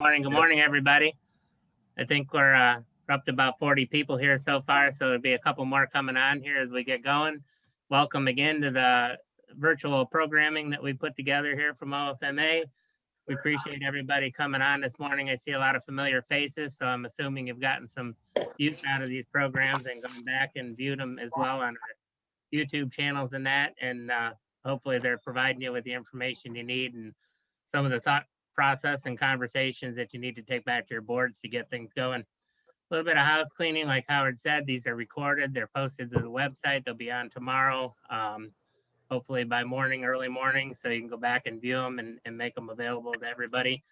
Good morning, everybody. I think we're up to about 40 people here so far, so there'll be a couple more coming on here as we get going. Welcome again to the virtual programming that we put together here from OFMA. We appreciate everybody coming on this morning. I see a lot of familiar faces, so I'm assuming you've gotten some use out of these programs and gone back and viewed them as well on our YouTube channels and that, and hopefully they're providing you with the information you need and some of the thought process and conversations that you need to take back to your boards to get things going. A little bit of house cleaning, like Howard said, these are recorded, they're posted to the website, they'll be on tomorrow, hopefully by morning, early morning, so you can go back and view them and make them available to everybody.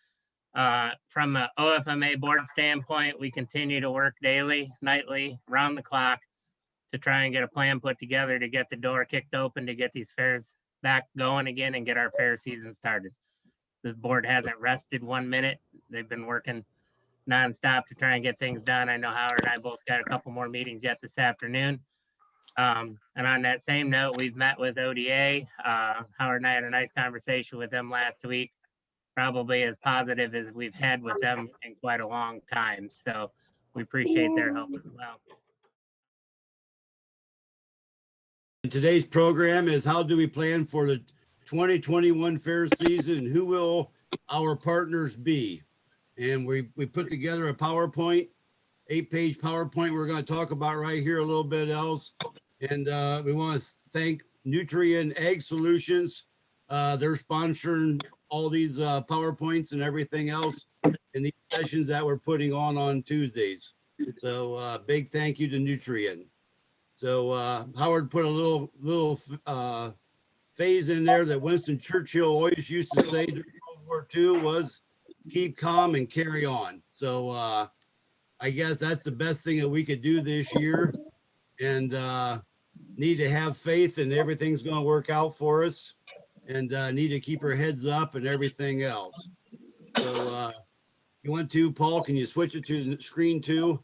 From an OFMA board standpoint, we continue to work daily, nightly, round the clock to try and get a plan put together to get the door kicked open, to get these fairs back going again and get our fair season started. This board hasn't rested 1 minute. They've been working nonstop to try and get things done. I know Howard and I both got a couple more meetings yet this afternoon. And on that same note, we've met with ODA. Howard and I had a nice conversation with them last week, probably as positive as we've had with them in quite a long time. So we appreciate their help as well. Today's program is how do we plan for the 2021 fair season and who will our partners be? And we put together a PowerPoint, 8-page PowerPoint we're going to talk about right here a little bit else. And we want to thank Nutrient Ag Solutions. They're sponsoring all these PowerPoints and everything else in these sessions that we're putting on Tuesdays. So big thank you to Nutrient. So Howard put a little phase in there that Winston Churchill always used to say during World War II was keep calm and carry on. So I guess that's the best thing that we could do this year, and need to have faith and everything's going to work out for us, and need to keep our heads up and everything else. So you want to, Paul, can you switch it to the screen too?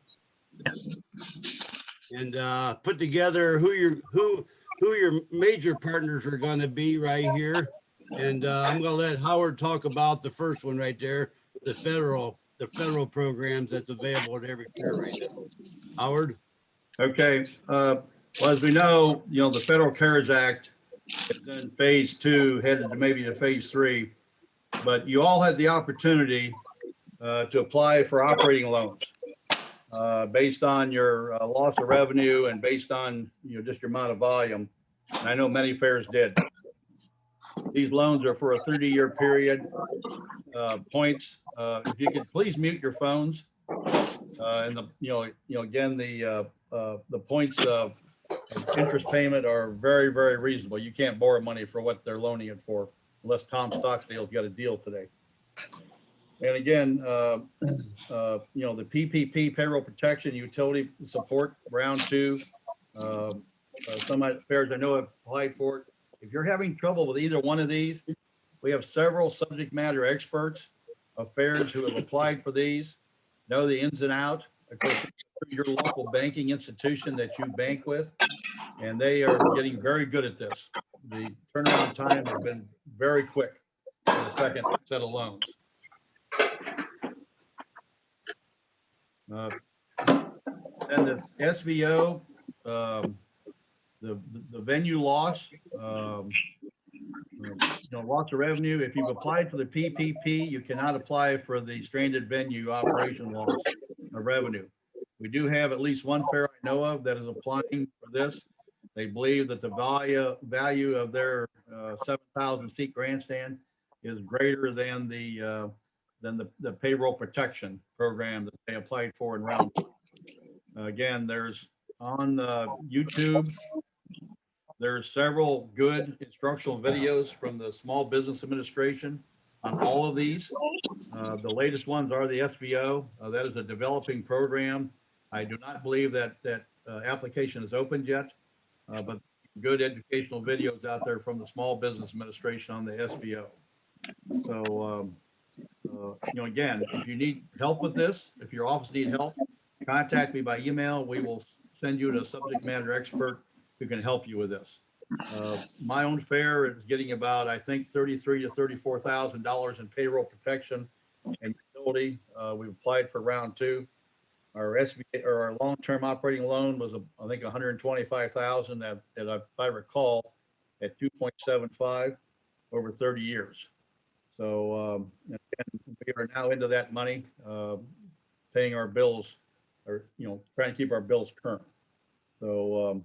And put together who your major partners are going to be right here. And I'm going to let Howard talk about the first one right there, the federal programs that's available at every fair right now. Howard. Okay. Well, as we know, the Federal CARES Act is in phase 2, headed to maybe to phase 3, but you all had the opportunity to apply for operating loans. Based on your loss of revenue and based on just your amount of volume. And I know many fairs did. These loans are for a 30-year period. Points. If you could please mute your phones. And again, the points of interest payment are very, very reasonable. You can't borrow money for what they're loaning it for, unless Tom Stockdale's got a deal today. And again, the PPP, payroll protection, utility support, round 2. Some fairs I know have applied for it. If you're having trouble with either one of these, we have several subject matter experts of fairs who have applied for these, know the ins and outs. Of course, your local banking institution that you bank with, and they are getting very good at this. The turnaround time has been very quick for the second set of loans. And the SVO, the venue loss, loss of revenue. If you've applied for the PPP, you cannot apply for the stranded venue operation loss of revenue. We do have at least one fair I know of that is applying for this. They believe that the value of their 7,000 seat grandstand is greater than the payroll protection program that they applied for in round 1. Again, there's on YouTube, there's several good instructional videos from the Small Business Administration on all of these. The latest ones are the SBO. That is a developing program. I do not believe that application is opened yet, but good educational videos out there from the Small Business Administration on the SBO. So, again, if you need help with this, if your office needs help, contact me by email. We will send you to a subject matter expert who can help you with this. My own fair is getting about, I think, $33,000 to $34,000 in payroll protection and facility. We've applied for round 2. Our SBA or our long-term operating loan was, I think, 125,000 that if I recall, at 2.75 over 30 years. So and we are now into that money, paying our bills, or trying to keep our bills current. So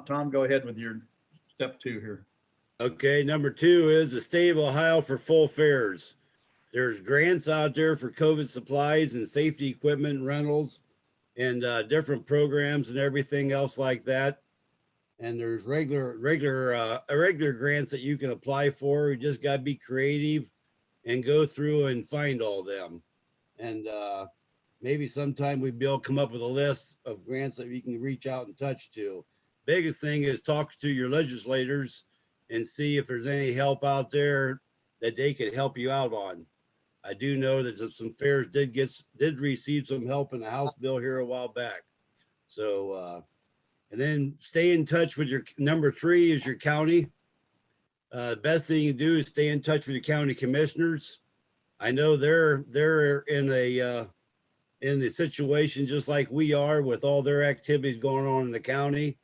Tom, go ahead with your step 2 here. Okay, number 2 is the state of Ohio for full fares. There's grants out there for COVID supplies and safety equipment rentals and different programs and everything else like that. And there's regular grants that you can apply for. You just got to be creative and go through and find all them. And maybe sometime we'll be able to come up with a list of grants that you can reach out and touch to. Biggest thing is talk to your legislators and see if there's any help out there that they could help you out on. I do know that some fairs did receive some help in the House bill here a while back. So, and then stay in touch with your number 3 is your county. The best thing you do is stay in touch with your county commissioners. I know they're in the situation just like we are with all their activities going on in the county,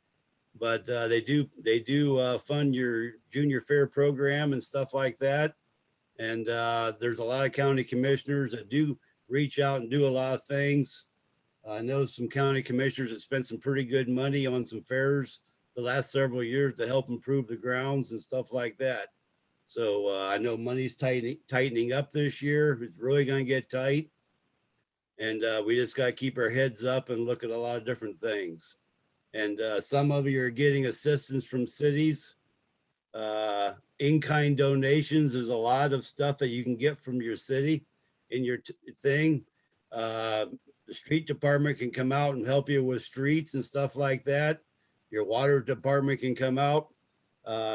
but they do fund your junior fair program and stuff like that. And there's a lot of county commissioners that do reach out and do a lot of things. I know some county commissioners that spent some pretty good money on some fairs the last several years to help improve the grounds and stuff like that. So I know money's tightening up this year. It's really going to get tight. And we just got to keep our heads up and look at a lot of different things. And some of you are getting assistance from cities. In-kind donations is a lot of stuff that you can get from your city in your thing. The street department can come out and help you with streets and stuff like that. Your water department can come out,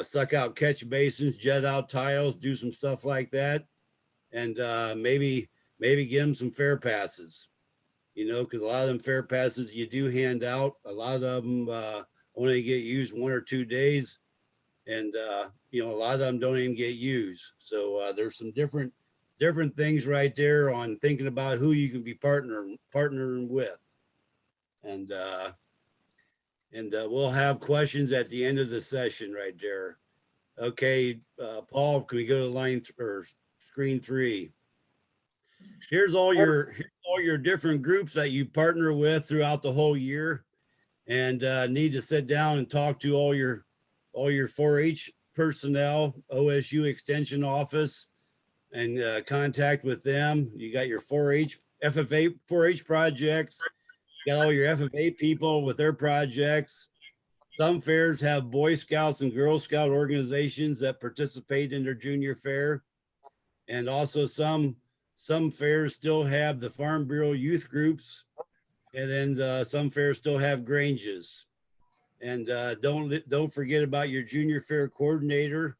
suck out catch basins, jet out tiles, do some stuff like that. And maybe get them some fair passes, because a lot of them fair passes you do hand out. A lot of them only get used 1 or 2 days. And, a lot of them don't even get used. So there's some different things right there on thinking about who you can be partnering with. And we'll have questions at the end of the session right there. Okay, Paul, can we go to screen 3? Here's all your different groups that you partner with throughout the whole year, and need to sit down and talk to all your 4-H personnel, OSU Extension Office, and contact with them. You got your 4-H FFA 4-H projects. You got all your FFA people with their projects. Some fairs have Boy Scouts and Girl Scout organizations that participate in their junior fair, and also some fairs still have the Farm Bureau youth groups, and then some fairs still have Granges. And don't forget about your junior fair coordinator.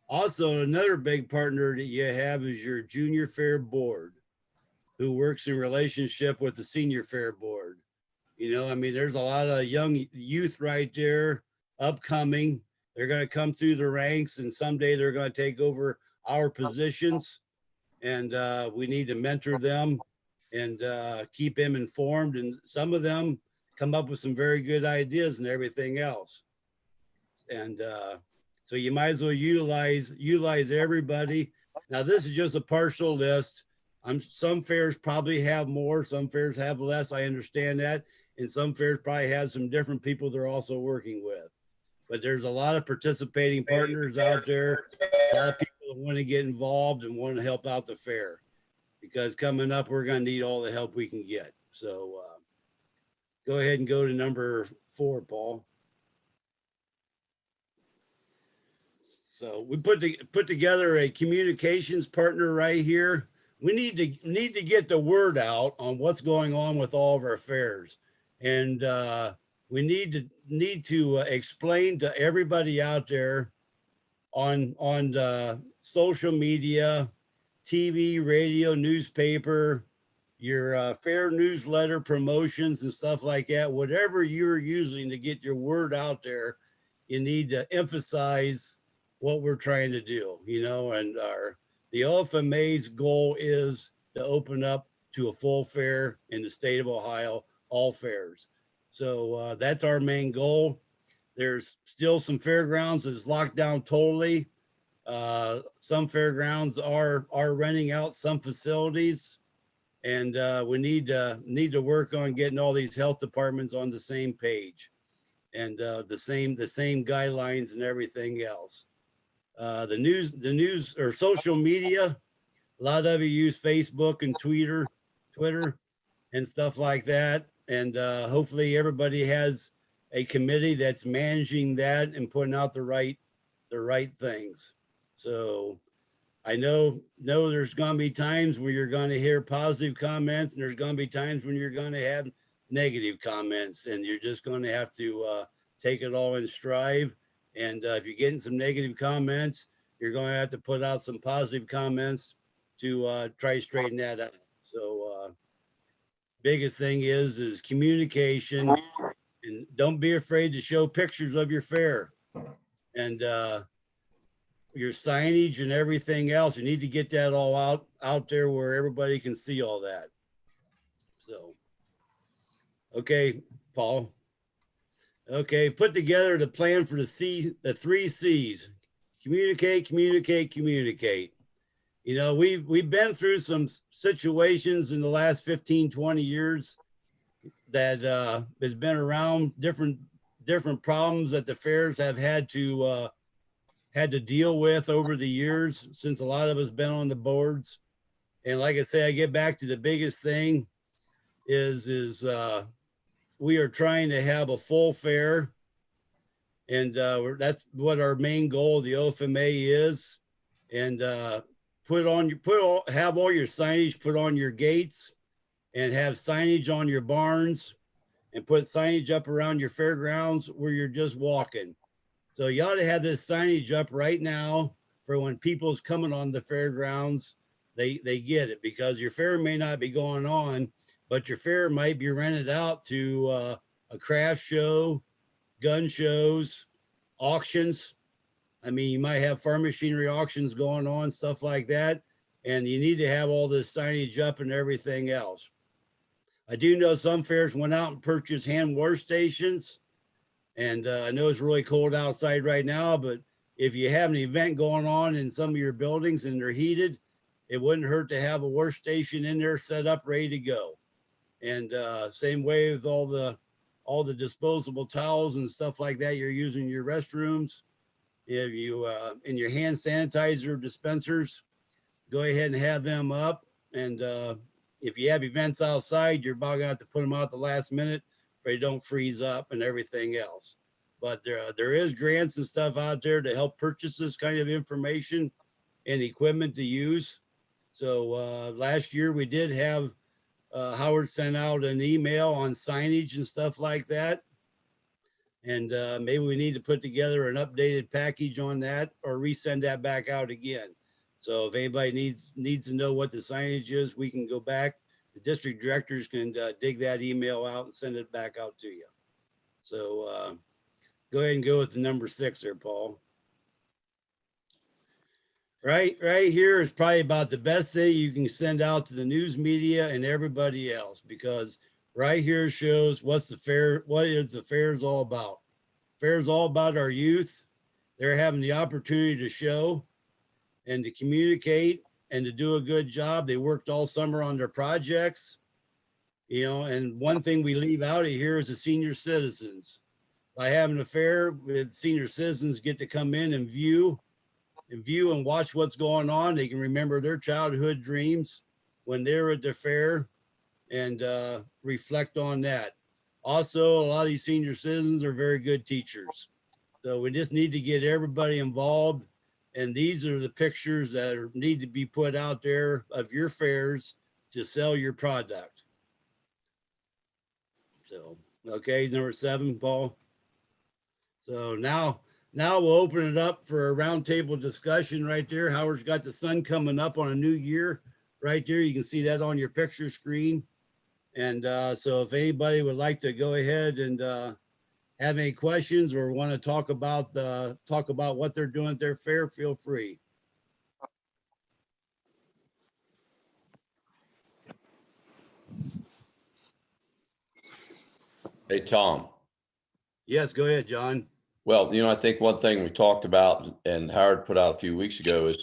Also, another big partner that you have is your junior fair board, who works in relationship with the senior fair board. There's a lot of young youth right there, upcoming. They're going to come through the ranks, and someday they're going to take over our positions. And we need to mentor them and keep them informed. And some of them come up with some very good ideas and everything else. And so you might as well utilize everybody. Now, this is just a partial list. Some fairs probably have more, some fairs have less. I understand that. And some fairs probably have some different people they're also working with. But there's a lot of participating partners out there, a lot of people that want to get involved and want to help out the fair, because coming up, we're going to need all the help we can get. So go ahead and go to number 4, Paul. So we put together a communications partner right here. We need to get the word out on what's going on with all of our fairs. And we need to explain to everybody out there on the social media, TV, radio, newspaper, your fair newsletter promotions and stuff like that. Whatever you're using to get your word out there, you need to emphasize what we're trying to do, and the OFMA's goal is to open up to a full fair in the state of Ohio, all fairs. So that's our main goal. There's still some fairgrounds that's locked down totally. Some fairgrounds are renting out some facilities, and we need to work on getting all these health departments on the same page and the same guidelines and everything else. The news or social media, a lot of you use Facebook and Twitter and stuff like that. And hopefully everybody has a committee that's managing that and putting out the right things. So I know there's going to be times where you're going to hear positive comments, and there's going to be times when you're going to have negative comments, and you're just going to have to take it all in stride. And if you're getting some negative comments, you're going to have to put out some positive comments to try to straighten that out. So biggest thing is communication, and don't be afraid to show pictures of your fair and your signage and everything else. You need to get that all out there where everybody can see all that. So, okay, Paul. Okay, put together the plan for the 3 C's. Communicate, communicate, communicate. You know, we've been through some situations in the last 15, 20 years that has been around, different problems that the fairs have had to deal with over the years since a lot of us been on the boards. And like I say, I get back to the biggest thing is we are trying to have a full fair, and that's what our main goal of the OFMA is. And have all your signage put on your gates, and have signage on your barns, and put signage up around your fairgrounds where you're just walking. So you ought to have this signage up right now for when people's coming on the fairgrounds, they get it, because your fair may not be going on, but your fair might be rented out to a craft show, gun shows, auctions. I mean, you might have farm machinery auctions going on, stuff like that. And you need to have all this signage up and everything else. I do know some fairs went out and purchased hand wash stations. And I know it's really cold outside right now, but if you have an event going on in some of your buildings and they're heated, it wouldn't hurt to have a wash station in there set up, ready to go. And same way with all the disposable towels and stuff like that you're using in your restrooms. If you in your hand sanitizer dispensers, go ahead and have them up. And if you have events outside, you're about gonna have to put them out at the last minute so they don't freeze up and everything else. But there is grants and stuff out there to help purchase this kind of information and equipment to use. So last year we did have Howard sent out an email on signage and stuff like that. And maybe we need to put together an updated package on that, or resend that back out again. So if anybody needs to know what the signage is, we can go back. The district directors can dig that email out and send it back out to you. So go ahead and go with the number 6 there, Paul. Right here is probably about the best thing you can send out to the news media and everybody else, because right here shows what is the fair's all about. Fair's all about our youth. They're having the opportunity to show and to communicate and to do a good job. They worked all summer on their projects, you know, and one thing we leave out of here is the senior citizens. By having a fair with senior citizens get to come in and view and watch what's going on. They can remember their childhood dreams when they're at the fair and reflect on that. Also, a lot of these senior citizens are very good teachers. So we just need to get everybody involved. And these are the pictures that need to be put out there of your fairs to sell your product. So, okay, number 7, Paul. So now we'll open it up for a roundtable discussion right there. Howard's got the sun coming up on a new year right there. You can see that on your picture screen. And so if anybody would like to go ahead and have any questions or want to talk about what they're doing at their fair, feel free. Hey, Tom. Yes, go ahead, John. Well, I think one thing we talked about and Howard put out a few weeks ago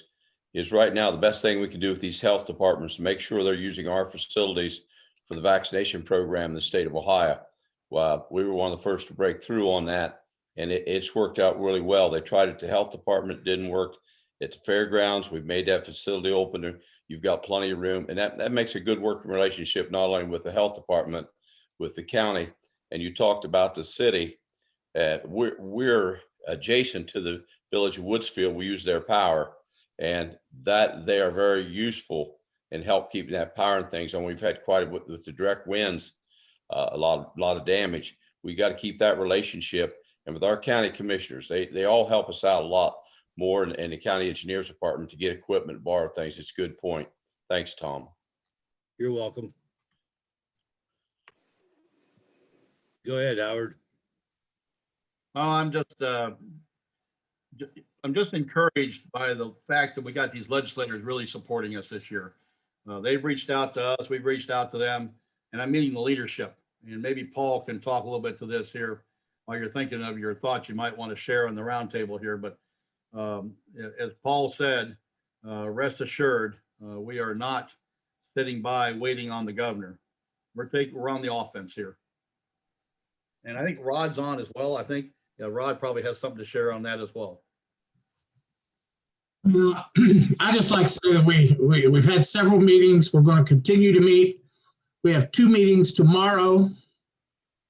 is right now the best thing we can do with these health departments to make sure they're using our facilities for the vaccination program in the state of Ohio. Well, we were one of the first to break through on that, and it's worked out really well. They tried it at the health department, didn't work. At the fairgrounds, we've made that facility open. You've got plenty of room, and that makes a good working relationship, not only with the health department, with the county. And you talked about the city. We're adjacent to the village of Woodsfield. We use their power, and that they are very useful and help keeping that power and things on. We've had quite a bit with the direct winds, a lot of damage. We got to keep that relationship. And with our county commissioners, they all help us out a lot more, in the county engineers department to get equipment, borrow things. It's a good point. Thanks, Tom. You're welcome. Go ahead, Howard. I'm just encouraged by the fact that we got these legislators really supporting us this year. They've reached out to us, we've reached out to them, and I'm meeting the leadership. And maybe Paul can talk a little bit to this here while you're thinking of your thoughts you might want to share on the roundtable here. But as Paul said, rest assured, we are not sitting by waiting on the governor. We're on the offense here. And I think Rod's on as well. I think Rod probably has something to share on that as well. I just like to say that we've had several meetings. We're going to continue to meet. We have 2 meetings tomorrow,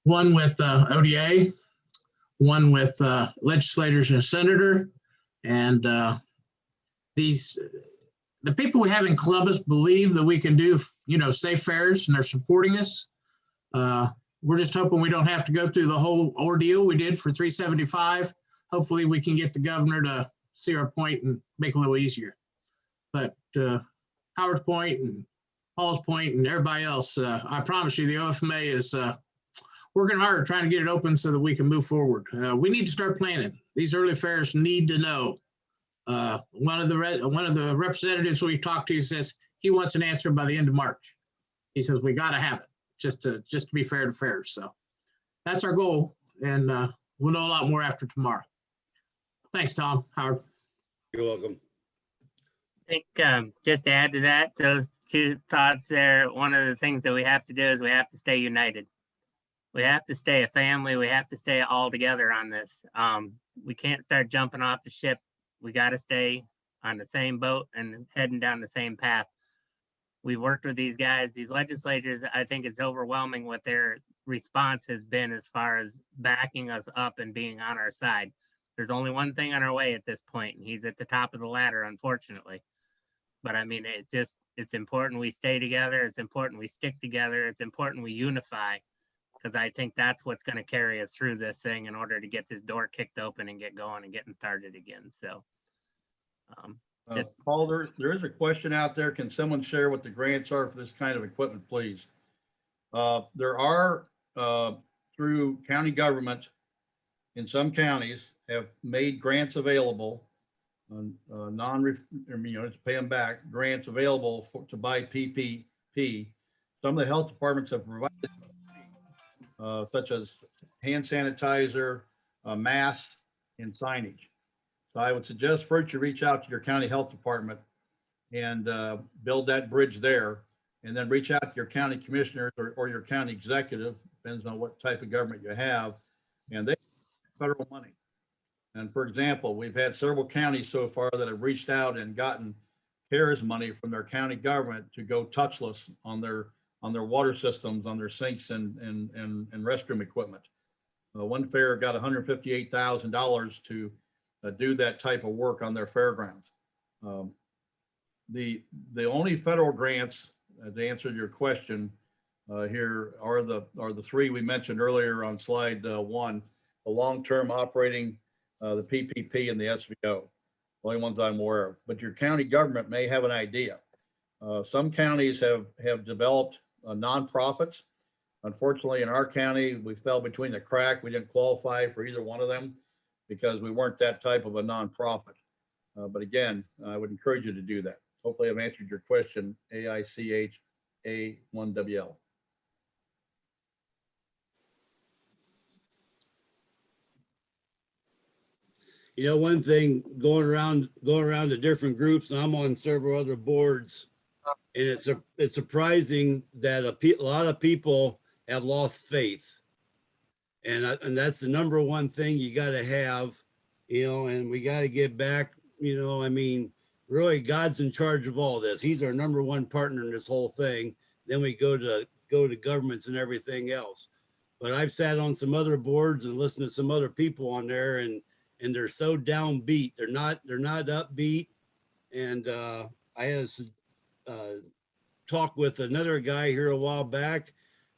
one with ODA, one with legislators and a senator. And the people we have in Columbus believe that we can do, safe fairs, and they're supporting us. We're just hoping we don't have to go through the whole ordeal we did for 375. Hopefully we can get the governor to see our point and make it a little easier. But Howard's point and Paul's point and everybody else, I promise you the OFMA is working hard trying to get it open so that we can move forward. We need to start planning. These early fairs need to know. One of the representatives we talked to says he wants an answer by the end of March. He says we got to have it just to be fair to fairs. So that's our goal, and we'll know a lot more after tomorrow. Thanks, Tom. Howard. You're welcome. I think just to add to that, those 2 thoughts there, one of the things that we have to do is we have to stay united. We have to stay a family. We have to stay all together on this. We can't start jumping off the ship. We got to stay on the same boat and heading down the same path. We've worked with these guys, these legislators. I think it's overwhelming what their response has been as far as backing us up and being on our side. There's only one thing on our way at this point, and he's at the top of the ladder, unfortunately. But I mean, it's important we stay together. It's important we stick together. It's important we unify, because I think that's what's going to carry us through this thing in order to get this door kicked open and get going and getting started again. So Paul, there is a question out there. Can someone share what the grants are for this kind of equipment, please? There are, through county government in some counties, have made grants available on to pay them back, grants available to buy PPP. Some of the health departments have provided such as hand sanitizer, masks, and signage. So I would suggest first you reach out to your county health department and build that bridge there, and then reach out to your county commissioners or your county executive, depends on what type of government you have, and they have federal money. And for example, we've had several counties so far that have reached out and gotten CARES money from their county government to go touchless on their water systems, on their sinks and restroom equipment. One fair got $158,000 to do that type of work on their fairgrounds. The only federal grants, to answer your question, here are the 3 we mentioned earlier on slide 1: the long-term operating, the PPP, and the SVO. Only ones I'm aware of. But your county government may have an idea. Some counties have developed nonprofits. Unfortunately, in our county, we fell between the crack. We didn't qualify for either one of them because we weren't that type of a nonprofit. But again, I would encourage you to do that. Hopefully I've answered your question, AICHA1WL. You know, one thing going around to different groups, and I'm on several other boards, and it's surprising that a lot of people have lost faith. And that's the number one thing you got to have, you know, and we got to get back, you know, I mean, really God's in charge of all this. He's our number one partner in this whole thing. Then we go to governments and everything else. But I've sat on some other boards and listened to some other people on there, and they're so downbeat. They're not upbeat. And I had talk with another guy here a while back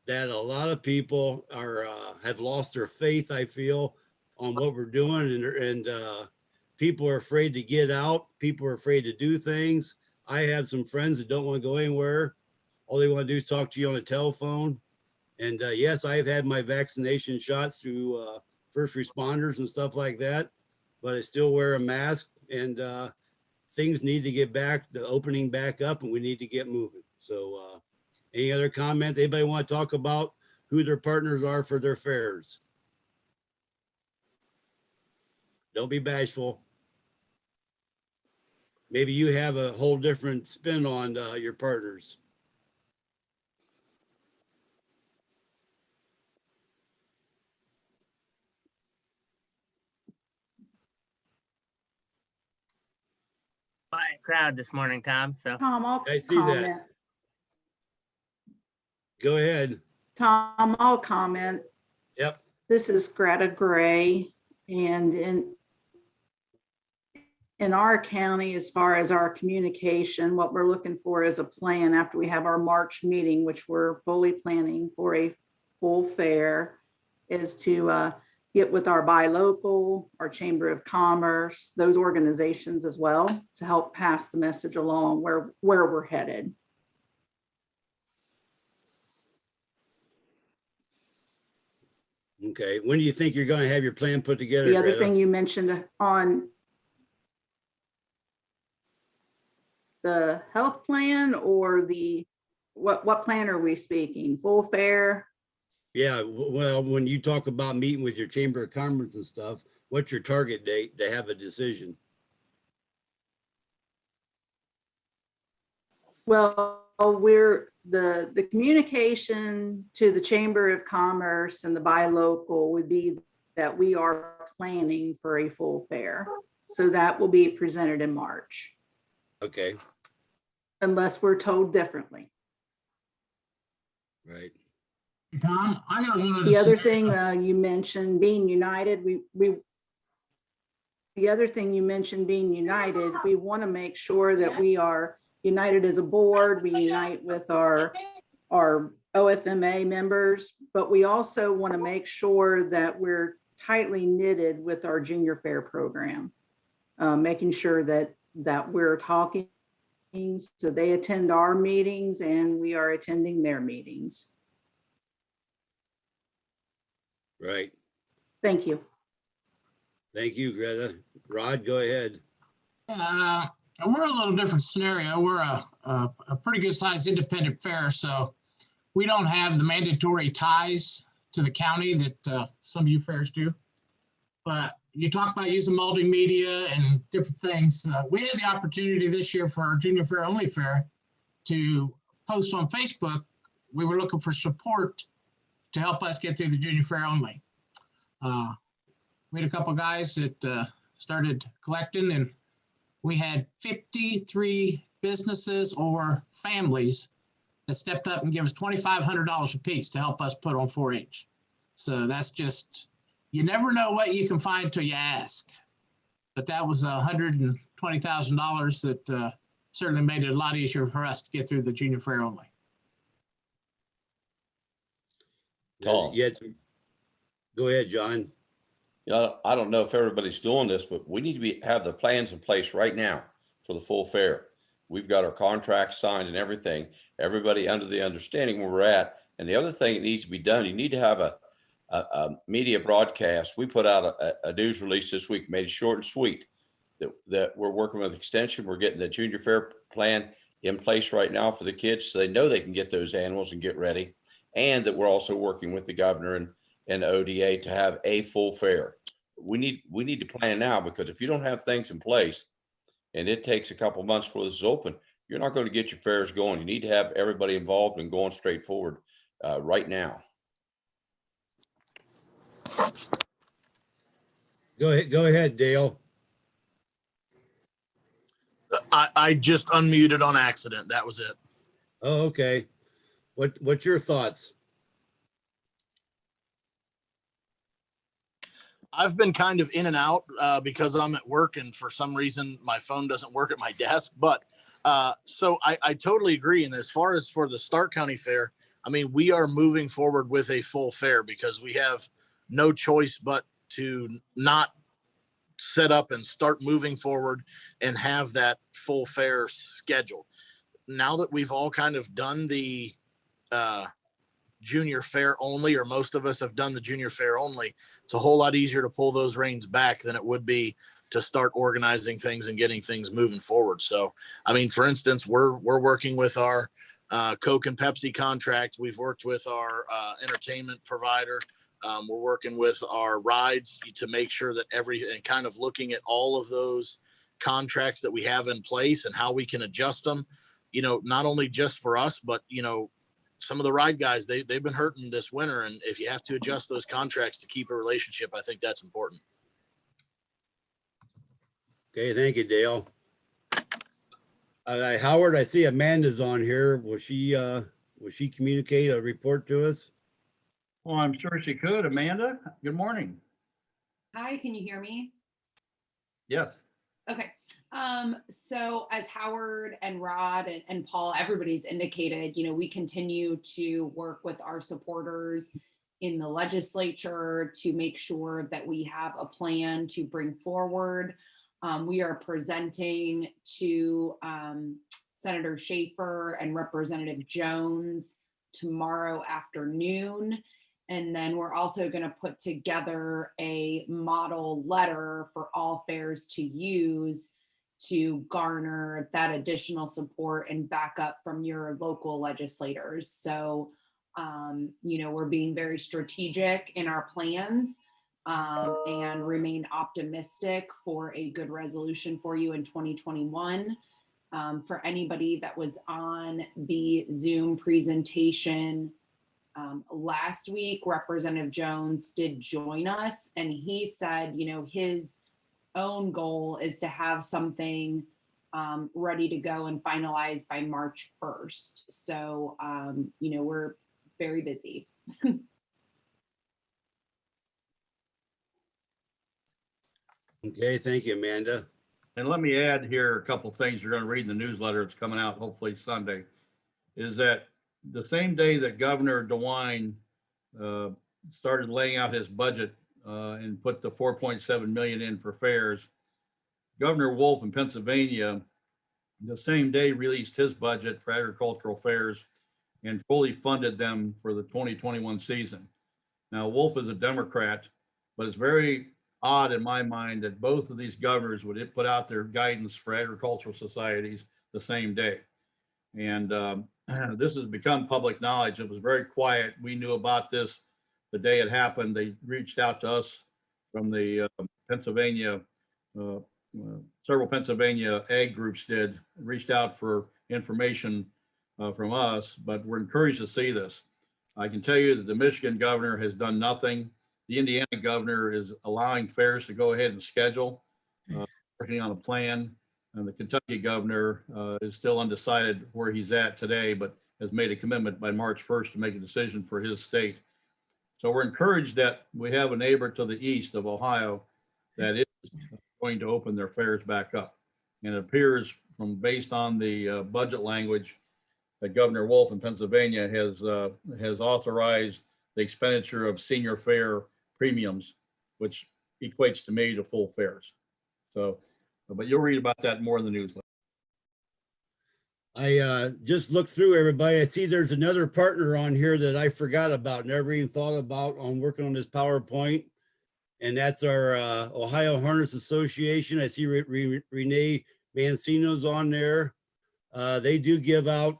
that a lot of people are have lost their faith, I feel, on what we're doing, and people are afraid to get out. People are afraid to do things. I have some friends that don't want to go anywhere. All they want to do is talk to you on the telephone. And yes, I've had my vaccination shots through first responders and stuff like that, but I still wear a mask, and things need to get back, the opening back up, and we need to get moving. So any other comments? Anybody want to talk about who their partners are for their fairs? Don't be bashful. Maybe you have a whole different spin on your partners. Quiet crowd this morning, Tom. So Tom, I'll I see that. comment. Go ahead. Tom, I'll comment. Yep. This is Greta Gray, and in our county, as far as our communication, what we're looking for is a plan after we have our March meeting, which we're fully planning for a full fair, is to get with our buy local, our Chamber of Commerce, those organizations as well, to help pass the message along where we're headed. Okay. When do you think you're going to have your plan put together? The other Greta? thing you mentioned on the health plan, or the, what plan are we speaking? Full fair? Yeah. Well, when you talk about meeting with your Chamber of Commerce and stuff, what's your target date to have a decision? Well, we're the communication to the Chamber of Commerce and the buy local would be that we are planning for a full fair. So that will be presented in March, Okay. unless we're told differently. Right. Tom, I got one of The other thing you mentioned, being united, the other thing you mentioned, being united, we want to make sure that we are united as a board. We unite with our OFMA members, but we also want to make sure that we're tightly knitted with our junior fair program, making sure that we're talking, so they attend our meetings and we are attending their meetings. Right. Thank you. Thank you, Greta. Rod, go ahead. We're a little different scenario. We're a pretty good sized independent fair, so we don't have the mandatory ties to the county that some of you fairs do. But you talk about using multimedia and different things. We had the opportunity this year for our junior fair only fair to post on Facebook. We were looking for support to help us get through the junior fair only. We had a couple guys that started collecting, and we had 53 businesses or families that stepped up and gave us $2,500 a piece to help us put on 4-H. So that's just, you never know what you can find till you ask. But that was $120,000 that certainly made it a lot easier for us to get through the junior fair only. Tom. Yeah. Go ahead, John. You know, I don't know if everybody's doing this, but we need to have the plans in place right now for the full fair. We've got our contracts signed and everything, everybody under the understanding where we're at. And the other thing that needs to be done, you need to have a media broadcast. We put out a news release this week, made it short and sweet, that we're working with Extension. We're getting the junior fair plan in place right now for the kids, so they know they can get those animals and get ready. And that we're also working with the governor and ODA to have a full fair. we need to plan now, because if you don't have things in place and it takes a couple months before this is open, you're not going to get your fairs going. You need to have everybody involved and going straight forward right now. Go ahead, Dale. I just unmuted on accident. That was it. Oh, okay. What's your thoughts? I've been kind of in and out because I'm at work, and for some reason my phone doesn't work at my desk. But so I totally agree. And as far as for the Stark County Fair, I mean, we are moving forward with a full fair because we have no choice but to not set up and start moving forward and have that full fair scheduled. Now that we've all kind of done the junior fair only, or most of us have done the junior fair only, it's a whole lot easier to pull those reins back than it would be to start organizing things and getting things moving forward. So, I mean, for instance, we're working with our Coke and Pepsi contract. We've worked with our entertainment provider. We're working with our rides to make sure that everything, kind of looking at all of those contracts that we have in place and how we can adjust them, you know, not only just for us, but, you know, some of the ride guys, they've been hurting this winter. And if you have to adjust those contracts to keep a relationship, I think that's important. Okay, thank you, Dale. Howard, I see Amanda's on here. Will she communicate a report to us? Well, I'm sure she could. Amanda, good morning. Hi, can you hear me? Yes. Okay. So as Howard and Rod and Paul, everybody's indicated, you know, we continue to work with our supporters in the legislature to make sure that we have a plan to bring forward. We are presenting to Senator Schaefer and Representative Jones tomorrow afternoon. And then we're also going to put together a model letter for all fairs to use to garner that additional support and backup from your local legislators. So, you know, we're being very strategic in our plans and remain optimistic for a good resolution for you in 2021. For anybody that was on the Zoom presentation last week, Representative Jones did join us, and he said, you know, his own goal is to have something ready to go and finalized by March 1st. So, you know, we're very busy. Okay, thank you, Amanda. And let me add here a couple of things you're going to read in the newsletter. It's coming out hopefully Sunday. Is that the same day that Governor DeWine started laying out his budget and put the 4.7 million in for fairs, Governor Wolf in Pennsylvania, the same day released his budget for agricultural fairs and fully funded them for the 2021 season. Now, Wolf is a Democrat, but it's very odd in my mind that both of these governors would put out their guidance for agricultural societies the same day. And this has become public knowledge. It was very quiet. We knew about this the day it happened. They reached out to us from the Pennsylvania, several Pennsylvania ag groups reached out for information from us, but we're encouraged to see this. I can tell you that the Michigan governor has done nothing. The Indiana governor is allowing fairs to go ahead and schedule, working on a plan. And the Kentucky governor is still undecided where he's at today, but has made a commitment by March 1st to make a decision for his state. So we're encouraged that we have a neighbor to the east of Ohio that is going to open their fairs back up. And it appears from based on the budget language that Governor Wolf in Pennsylvania has authorized the expenditure of senior fair premiums, which equates to me to full fairs. So, but you'll read about that more in the newsletter. I just looked through everybody. I see there's another partner on here that I forgot about, never even thought about on working on this PowerPoint. And that's our Ohio Harness Association. I see Renee Mancino's on there. They do give out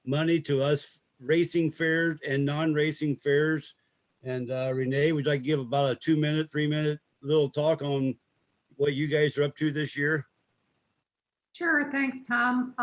money to us racing fairs and non-racing fairs. And Renee, would you like to give about a 2-minute, 3-minute little talk on what you guys are up to this year? Sure, thanks, Tom.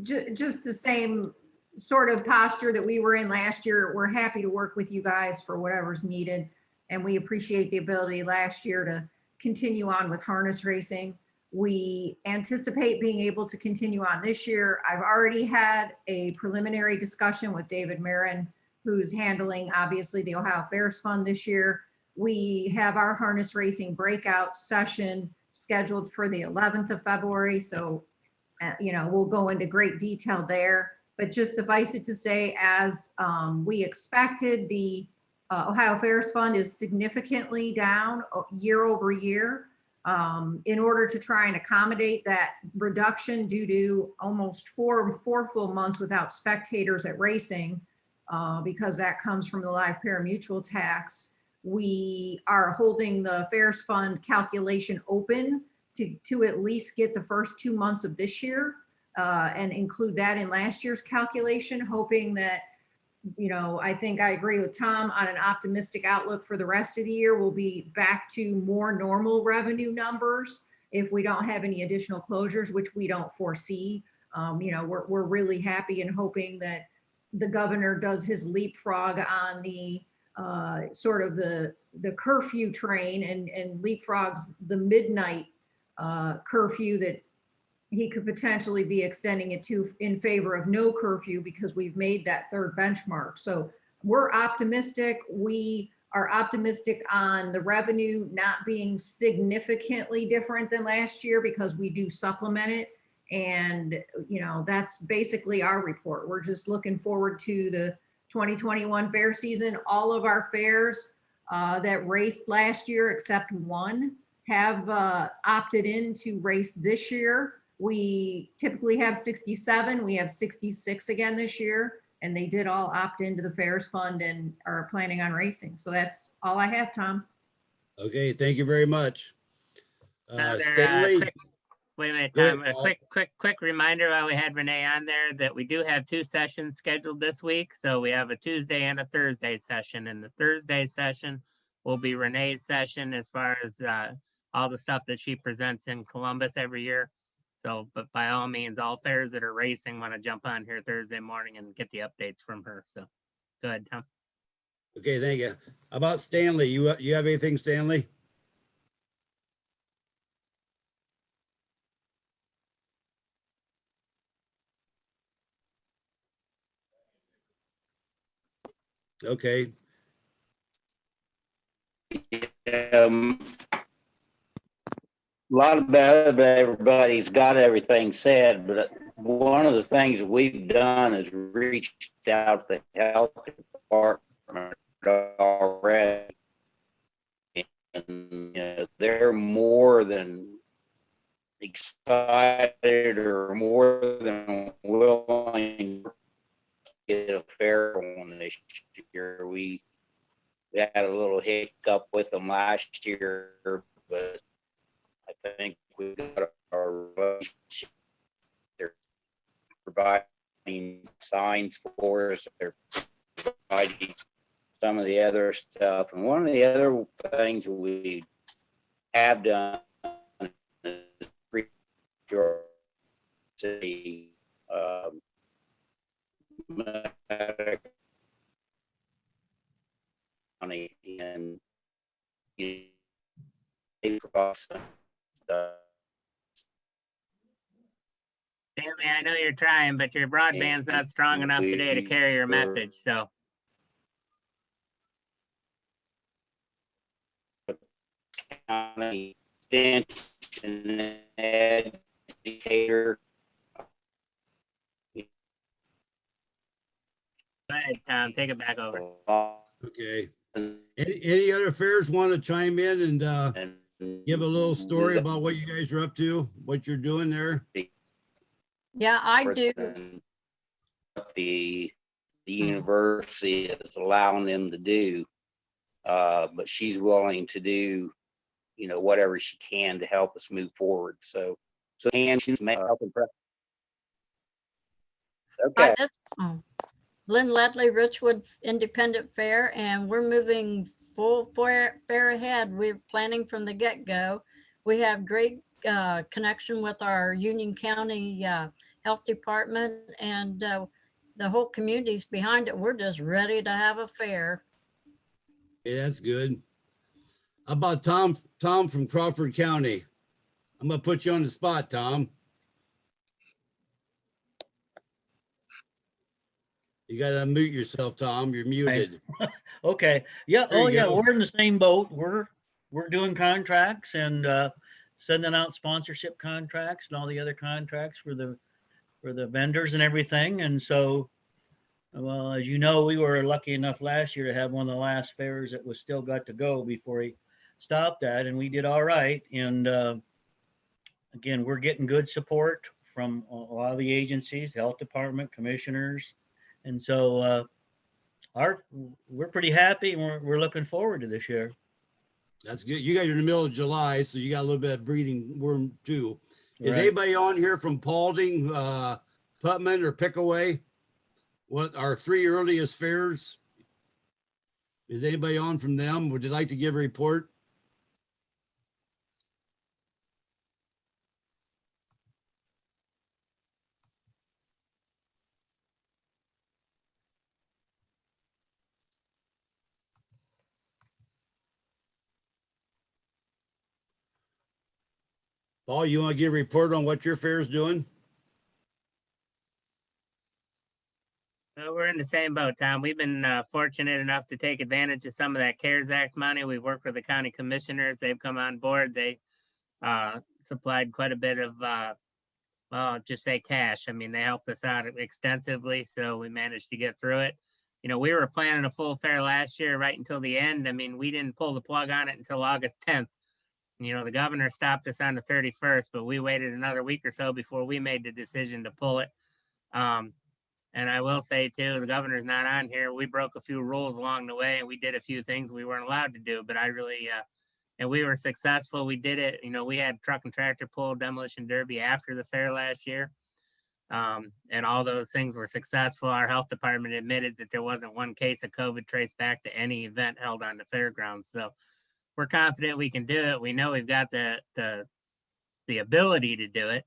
Just the same sort of posture that we were in last year. We're happy to work with you guys for whatever's needed. And we appreciate the ability last year to continue on with harness racing. We anticipate being able to continue on this year. I've already had a preliminary discussion with David Marin, who's handling obviously the Ohio Fairs Fund this year. We have our harness racing breakout session scheduled for the 11th of February. So, we'll go into great detail there, but just suffice it to say, as we expected, the Ohio Fairs Fund is significantly down year over year. In order to try and accommodate that reduction due to almost four full months without spectators at racing, because that comes from the live pari-mutuel tax, we are holding the Fairs Fund calculation open to at least get the first 2 months of this year and include that in last year's calculation, hoping that, I think I agree with Tom on an optimistic outlook for the rest of the year. We'll be back to more normal revenue numbers if we don't have any additional closures, which we don't foresee. We're really happy and hoping that the governor does his leapfrog on the sort of the curfew train and leapfrogs the midnight curfew that he could potentially be extending it to in favor of no curfew, because we've made that third benchmark. So we're optimistic. We are optimistic on the revenue not being significantly different than last year, because we do supplement it. And, that's basically our report. We're just looking forward to the 2021 fair season. All of our fairs that raced last year, except one, have opted in to race this year. We typically have 67. We have 66 again this year, and they did all opt into the Fairs Fund and are planning on racing. So that's all I have, Tom. Okay, thank you very much. Another, Stanley. Wait a minute, Go Tom. ahead, A quick reminder while we had Renee on there that we do have 2 sessions scheduled this week. So we have a Tuesday and a Thursday session, and the Thursday session will be Renee's session as far as all the stuff that she presents in Columbus every year. So, but by all means, all fairs that are racing want to jump on here Thursday morning and get the updates from her. So go ahead, Tom. Okay, thank you. How about Stanley? You have anything, Stanley? Okay. A lot about everybody's got everything said, but one of the things we've done is reached out to the health department already. And they're more than excited or more than willing to get a fair one this year. We had a little hiccup with them last year, but I think we got our relationship. They're providing signs for us. They're providing some of the other stuff. And one of the other things we have done is city money, and they provide some stuff. Stanley, I know you're trying, but your broadband's not strong enough today to carry your message. So County extension educator. go ahead, Tom. Take it back over. Okay. Any other fairs want to chime in and give a little story about what you guys are up to, what you're doing there? Yeah, I do. The university is allowing them to do, but she's willing to do, whatever she can to help us move forward. So and she's helping. Okay. Lynn Ledley, Richwood Independent Fair, and we're moving full fair ahead. We're planning from the get-go. We have great connection with our Union County Health Department, and the whole community's behind it. We're just ready to have a fair. Yeah, that's good. How about Tom from Crawford County? I'm gonna put you on the spot, Tom. You gotta unmute yourself, Tom. You're muted. Okay. Yeah. There Oh, you yeah. go. We're in the same boat. We're doing contracts and sending out sponsorship contracts and all the other contracts for the vendors and everything. And so, well, as you know, we were lucky enough last year to have one of the last fairs that was still got to go before he stopped that, and we did all right. And again, we're getting good support from a lot of the agencies, health department, commissioners, and so we're pretty happy, and we're looking forward to this year. That's good. You guys are in the middle of July, so you got a little bit of breathing room too. Is Right. anybody on here from Paulding, Putman, or Pickaway? What our 3 earliest fairs? Is anybody on from them? Would you like to give a report? Paul, you want to give a report on what your fair is doing? Well, we're in the same boat, Tom. We've been fortunate enough to take advantage of some of that CARES Act money. We've worked with the county commissioners. They've come on board. They supplied quite a bit of, well, just say cash. I mean, they helped us out extensively, so we managed to get through it. You know, we were planning a full fair last year right until the end. I mean, we didn't pull the plug on it until August 10th. You know, the governor stopped us on the 31st, but we waited another week or so before we made the decision to pull it. And I will say too, the governor's not on here. We broke a few rules along the way, and we did a few things we weren't allowed to do, but I really, and we were successful. We did it. You know, we had truck and tractor pull, demolition derby after the fair last year. And all those things were successful. Our health department admitted that there wasn't one case of COVID traced back to any event held on the fairgrounds. So we're confident we can do it. We know we've got the ability to do it.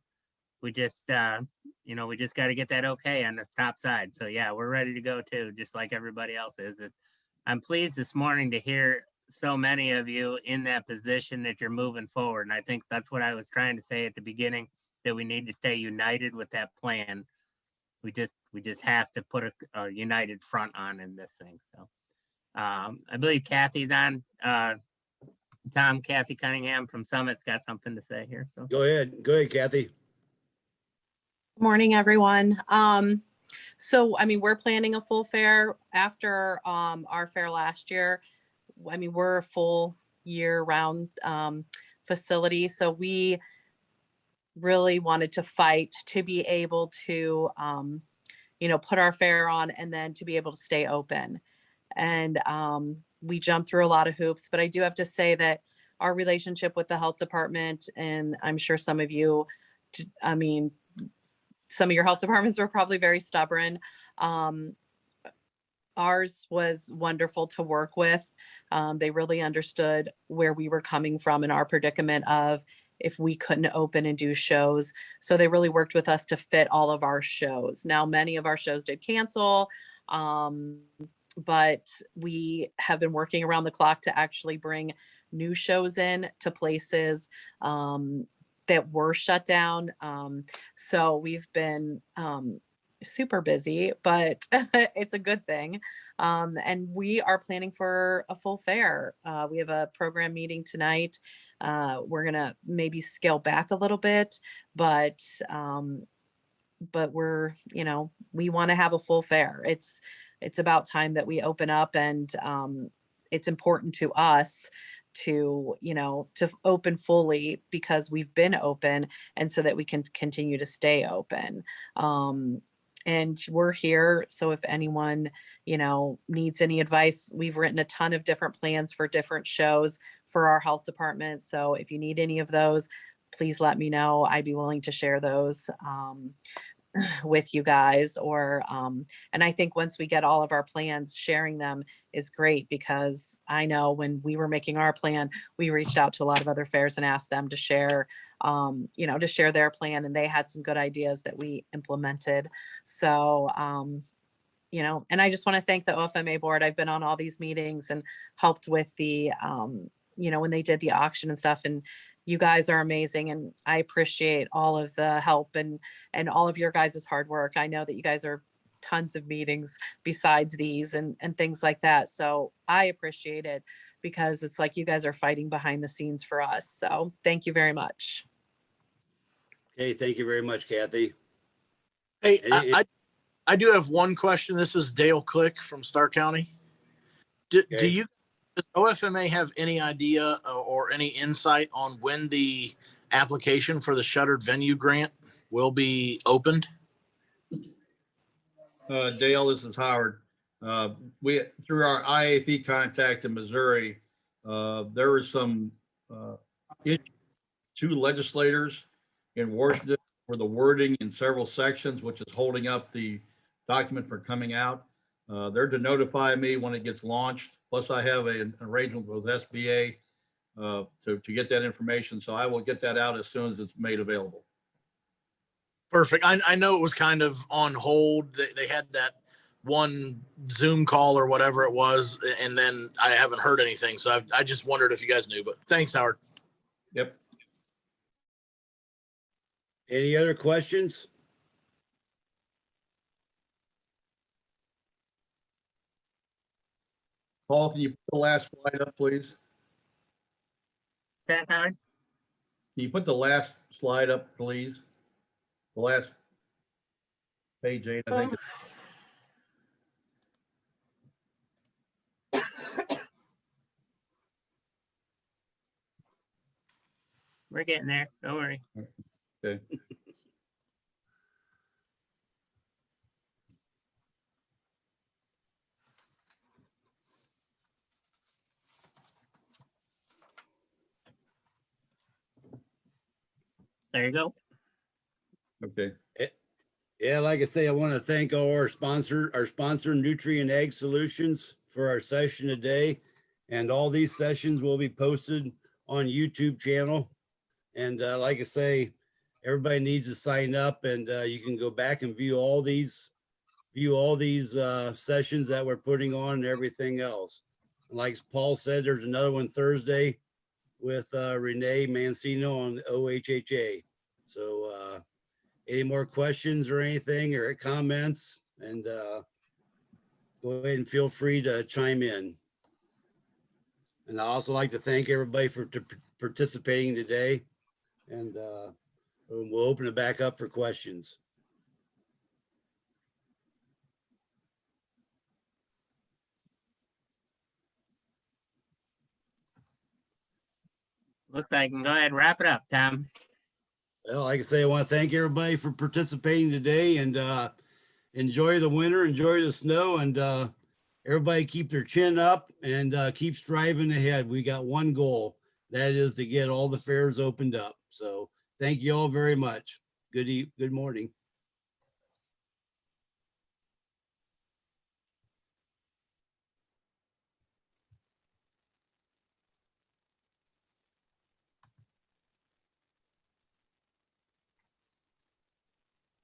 We just, you know, we just got to get that okay on the top side. So yeah, we're ready to go too, just like everybody else is. I'm pleased this morning to hear so many of you in that position that you're moving forward. And I think that's what I was trying to say at the beginning, that we need to stay united with that plan. We just have to put a united front on in this thing. So I believe Kathy's on. Kathy Cunningham from Summit's got something to say here. So Go ahead, Kathy. Morning, everyone. So, I mean, we're planning a full fair after our fair last year. I mean, we're a full year-round facility, so we really wanted to fight to be able to, you know, put our fair on and then to be able to stay open. And we jumped through a lot of hoops, but I do have to say that our relationship with the health department, and I'm sure some of you, I mean, some of your health departments were probably very stubborn. Ours was wonderful to work with. They really understood where we were coming from in our predicament of if we couldn't open and do shows. So they really worked with us to fit all of our shows. Now, many of our shows did cancel, but we have been working around the clock to actually bring new shows in to places that were shut down. So we've been super busy, but it's a good thing. And we are planning for a full fair. We have a program meeting tonight. We're gonna maybe scale back a little bit, but we're, you know, we want to have a full fair. It's about time that we open up, and it's important to us to, you know, to open fully because we've been open, and so that we can continue to stay open. And we're here. So if anyone, you know, needs any advice, we've written a ton of different plans for different shows for our health department. So if you need any of those, please let me know. I'd be willing to share those. with you guys, or and I think once we get all of our plans, sharing them is great, because I know when we were making our plan, we reached out to a lot of other fairs and asked them to share to share their plan, and they had some good ideas that we implemented. So and I just want to thank the OFMA board. I've been on all these meetings and helped with the when they did the auction and stuff, and you guys are amazing, and I appreciate all of the help and all of your guys' hard work. I know that you guys are tons of meetings besides these and things like that. So I appreciate it, because it's like you guys are fighting behind the scenes for us. So thank you very much. Okay, thank you very much, Kathy. Hey, I do have one question. This is Dale Click from Stark County. Does OFMA have any idea or any insight on when the application for the shuttered venue grant will be opened? Dale, this is Howard. We, through our IAP contact in Missouri, there was some issues. Two legislators in Washington for the wording in several sections, which is holding up the document for coming out. They're to notify me when it gets launched. Plus, I have an arrangement with SBA to get that information. So I will get that out as soon as it's made available. Perfect. I know it was kind of on hold. They had that one Zoom call or whatever it was, and then I haven't heard anything. So I just wondered if you guys knew, but thanks, Howard. Yep. Any other questions? Paul, can you put the last slide up, please? Howard? Can you put the last slide up, please? The last page 8, I think. We're getting there. Don't worry. Okay. There you go. Okay. Yeah, like I say, I want to thank all our sponsor, Nutrient Ag Solutions, for our session today. And all these sessions will be posted on YouTube channel. And like I say, everybody needs to sign up, and you can go back and view all these sessions that we're putting on and everything else. And like Paul said, there's another one Thursday with Renee Mancino on OHHA. So any more questions or anything or comments, and go ahead and feel free to chime in. And I also like to thank everybody for participating today, and we'll open it back up for questions. Looks like I can go ahead and wrap it up, Tom. Well, like I say, I want to thank everybody for participating today, and enjoy the winter, enjoy the snow, and everybody keep their chin up and keep striving ahead. We got one goal, that is to get all the fairs opened up. So thank you all very much. Good morning.